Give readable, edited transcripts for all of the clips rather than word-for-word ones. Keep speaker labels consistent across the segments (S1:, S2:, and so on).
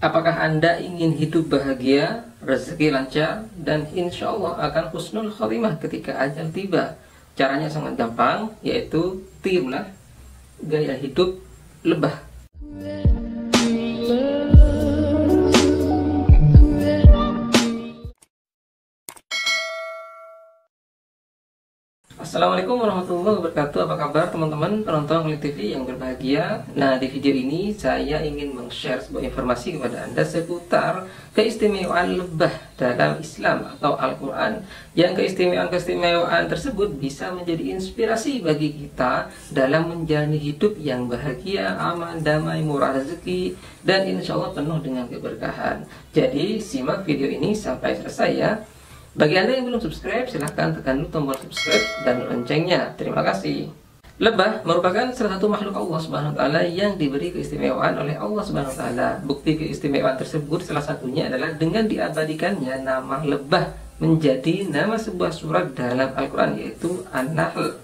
S1: Apakah Anda ingin hidup bahagia, rezeki lancar, dan insya Allah akan husnul khotimah ketika ajal tiba? Caranya sangat gampang, yaitu tirulah gaya hidup lebah. Assalamualaikum warahmatullahi wabarakatuh. Apa kabar teman-teman penonton Klik TV yang berbahagia? Nah, di video ini saya ingin meng-share sebuah informasi kepada Anda seputar keistimewaan lebah dalam Islam atau Al-Quran. Yang keistimewaan tersebut bisa menjadi inspirasi bagi kita dalam menjalani hidup yang bahagia, aman, damai, murah rezeki, dan insya Allah penuh dengan keberkahan. Jadi simak video ini sampai selesai ya. Bagi Anda yang belum subscribe, silahkan tekan dulu tombol subscribe dan loncengnya. Terima kasih. Lebah merupakan salah satu makhluk Allah Subhanahu wa taala yang diberi keistimewaan oleh Allah Subhanahu wa taala. Bukti keistimewaan tersebut salah satunya adalah dengan diabadikannya nama lebah menjadi nama sebuah surat dalam Al-Qur'an, yaitu An-Nahl.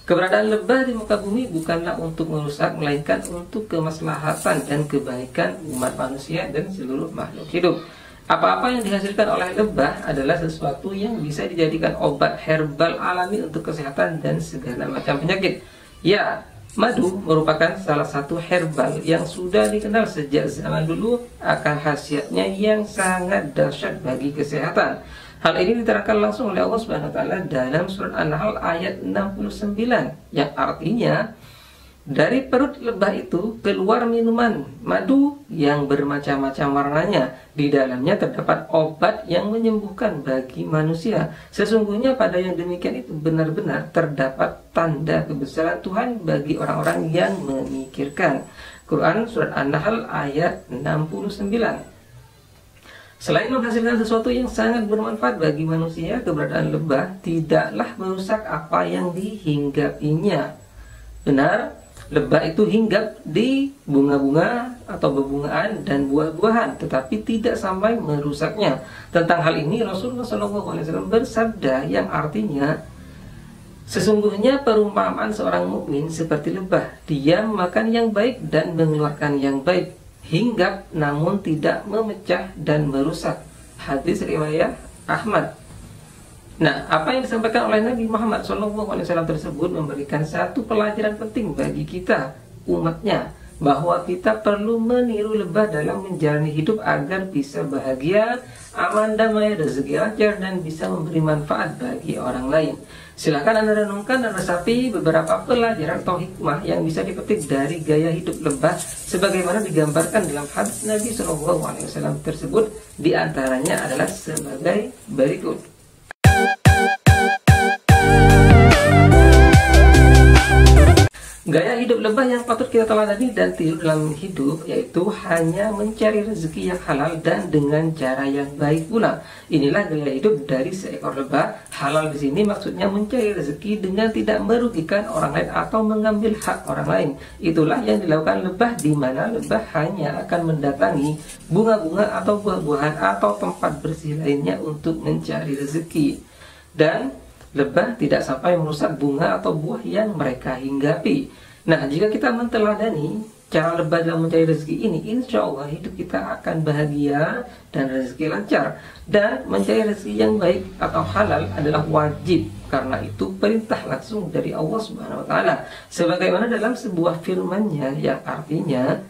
S1: Keberadaan lebah di muka bumi bukanlah untuk merusak, melainkan untuk kemaslahatan dan kebaikan umat manusia dan seluruh makhluk hidup. Apa-apa yang dihasilkan oleh lebah adalah sesuatu yang bisa dijadikan obat herbal alami untuk kesehatan dan segala macam penyakit. Ya, madu merupakan salah satu herbal yang sudah dikenal sejak zaman dulu akan khasiatnya yang sangat dahsyat bagi kesehatan. Hal ini diterangkan langsung oleh Allah Subhanahu wa taala dalam surat An-Nahl ayat 69 yang artinya dari perut lebah itu keluar minuman madu yang bermacam-macam warnanya. Di dalamnya terdapat obat yang menyembuhkan bagi manusia. Sesungguhnya pada yang demikian itu benar-benar terdapat tanda kebesaran Tuhan bagi orang-orang yang memikirkan. Quran Surat An-Nahl ayat 69. Selain menghasilkan sesuatu yang sangat bermanfaat bagi manusia, keberadaan lebah tidaklah merusak apa yang dihinggapinya. Benar, lebah itu hinggap di bunga-bunga atau bebungaan dan buah-buahan, tetapi tidak sampai merusaknya. Tentang hal ini Rasulullah SAW bersabda yang artinya, sesungguhnya perumpamaan seorang mukmin seperti lebah, dia makan yang baik dan mengeluarkan yang baik, hinggap namun tidak memecah dan merusak. Hadis riwayat Ahmad. Nah, apa yang disampaikan oleh Nabi Muhammad SAW tersebut memberikan satu pelajaran penting bagi kita, umatnya, bahwa kita perlu meniru lebah dalam menjalani hidup agar bisa bahagia, aman, damai, rezeki lancar, dan bisa memberi manfaat bagi orang lain. Silahkan Anda renungkan dan resapi beberapa pelajaran atau hikmah yang bisa dipetik dari gaya hidup lebah sebagaimana digambarkan dalam hadis Nabi SAW tersebut. Di antaranya adalah sebagai berikut. Gaya hidup lebah yang patut kita teladani dan tiru dalam hidup yaitu hanya mencari rezeki yang halal dan dengan cara yang baik pula. Inilah gaya hidup dari seekor lebah. Halal di sini maksudnya mencari rezeki dengan tidak merugikan orang lain atau mengambil hak orang lain. Itulah yang dilakukan lebah, di mana lebah hanya akan mendatangi bunga-bunga atau buah-buahan atau tempat bersih lainnya untuk mencari rezeki. Dan lebah tidak sampai merusak bunga atau buah yang mereka hinggapi. Nah, jika kita menteladani cara lebah dalam mencari rezeki ini, insya Allah hidup kita akan bahagia dan rezeki lancar. Dan mencari rezeki yang baik atau halal adalah wajib, karena itu perintah langsung dari Allah Subhanahu wa taala. Sebagaimana dalam sebuah firman-Nya yang artinya,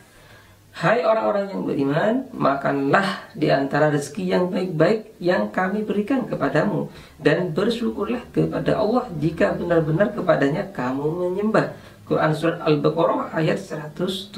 S1: hai orang-orang yang beriman, makanlah di antara rezeki yang baik-baik yang kami berikan kepadamu, dan bersyukurlah kepada Allah jika benar-benar kepadanya kamu menyembah. Quran Surat Al-Baqarah ayat 172.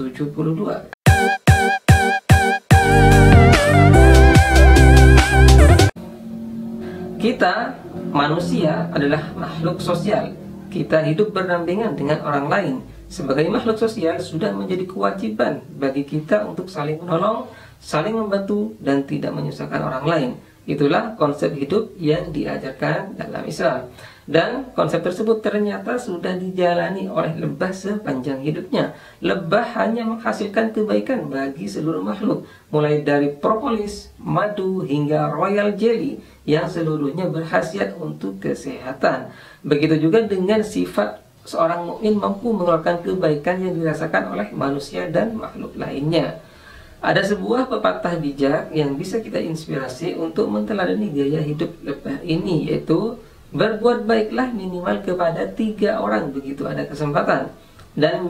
S1: Kita, manusia, adalah makhluk sosial. Kita hidup berdampingan dengan orang lain. Sebagai makhluk sosial, sudah menjadi kewajiban bagi kita untuk saling menolong, saling membantu, dan tidak menyusahkan orang lain. Itulah konsep hidup yang diajarkan dalam Islam. Dan konsep tersebut ternyata sudah dijalani oleh lebah sepanjang hidupnya. Lebah hanya menghasilkan kebaikan bagi seluruh makhluk, mulai dari propolis, madu, hingga royal jelly yang seluruhnya berkhasiat untuk kesehatan. Begitu juga dengan sifat seorang mukmin mampu mengeluarkan kebaikan yang dirasakan oleh manusia dan makhluk lainnya. Ada sebuah pepatah bijak yang bisa kita inspirasi untuk menteladani gaya hidup lebah ini, yaitu berbuat baiklah minimal kepada 3 orang begitu ada kesempatan, dan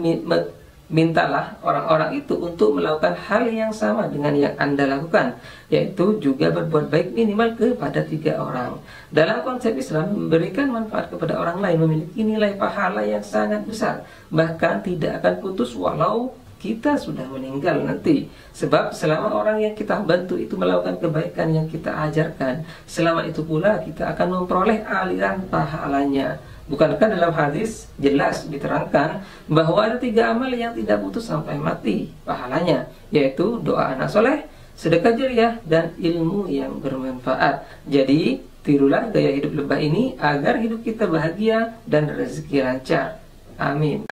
S1: mintalah orang-orang itu untuk melakukan hal yang sama dengan yang Anda lakukan, yaitu juga berbuat baik minimal kepada 3 orang. Dalam konsep Islam, memberikan manfaat kepada orang lain memiliki nilai pahala yang sangat besar, bahkan tidak akan putus walau kita sudah meninggal nanti. Sebab selama orang yang kita bantu itu melakukan kebaikan yang kita ajarkan, selama itu pula kita akan memperoleh aliran pahalanya. Bukankah dalam hadis jelas diterangkan bahwa ada 3 amal yang tidak putus sampai mati pahalanya, yaitu doa anak soleh, sedekah jariah, dan ilmu yang bermanfaat. Jadi tirulah gaya hidup lebah ini agar hidup kita bahagia dan rezeki lancar. Amin.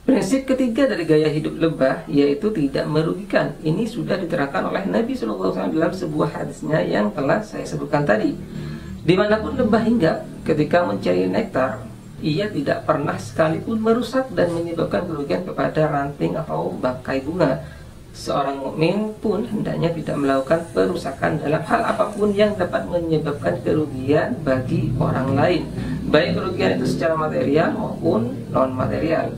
S1: Prinsip ketiga dari gaya hidup lebah yaitu tidak merugikan. Ini sudah diterangkan oleh Nabi SAW dalam sebuah hadisnya yang telah saya sebutkan tadi. Dimanapun lebah hinggap ketika mencari nektar, ia tidak pernah sekalipun merusak dan menyebabkan kerugian kepada ranting atau bangkai bunga. Seorang mukmin pun hendaknya tidak melakukan perusakan dalam hal apapun yang dapat menyebabkan kerugian bagi orang lain, baik kerugian itu secara material maupun non material.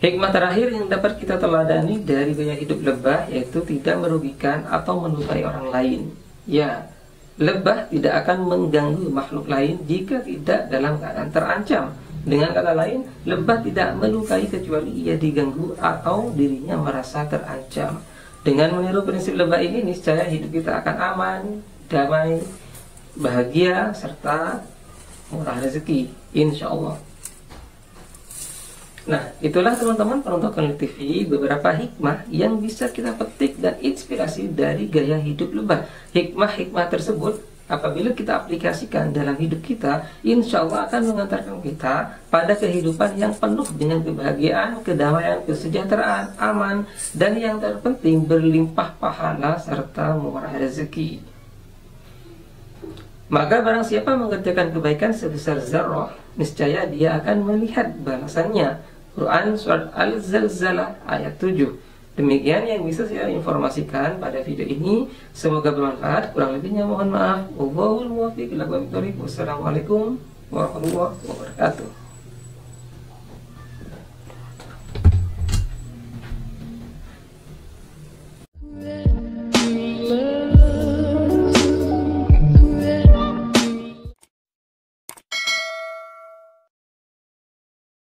S1: Hikmah terakhir yang dapat kita teladani dari gaya hidup lebah yaitu tidak merugikan atau melukai orang lain. Ya, lebah tidak akan mengganggu makhluk lain jika tidak dalam keadaan terancam. Dengan kata lain, lebah tidak melukai kecuali ia diganggu atau dirinya merasa terancam. Dengan meniru prinsip lebah ini, niscaya hidup kita akan aman, damai, bahagia, serta murah rezeki, insya Allah. Nah, itulah teman-teman penonton Konlit TV beberapa hikmah yang bisa kita petik dan inspirasi dari gaya hidup lebah. Hikmah-hikmah tersebut apabila kita aplikasikan dalam hidup kita, insya Allah akan mengantarkan kita pada kehidupan yang penuh dengan kebahagiaan, kedamaian, kesejahteraan, aman, dan yang terpenting berlimpah pahala serta murah rezeki. Maka barang siapa mengerjakan kebaikan sebesar zarrah, niscaya dia akan melihat balasannya. Quran Surat Al-Zalzalah ayat 7. Demikian yang bisa saya informasikan pada video ini. Semoga bermanfaat. Kurang lebihnya mohon maaf. Wallahul muwaffiq ila aqwamit thoriq. Wassalamualaikum warahmatullahi wabarakatuh.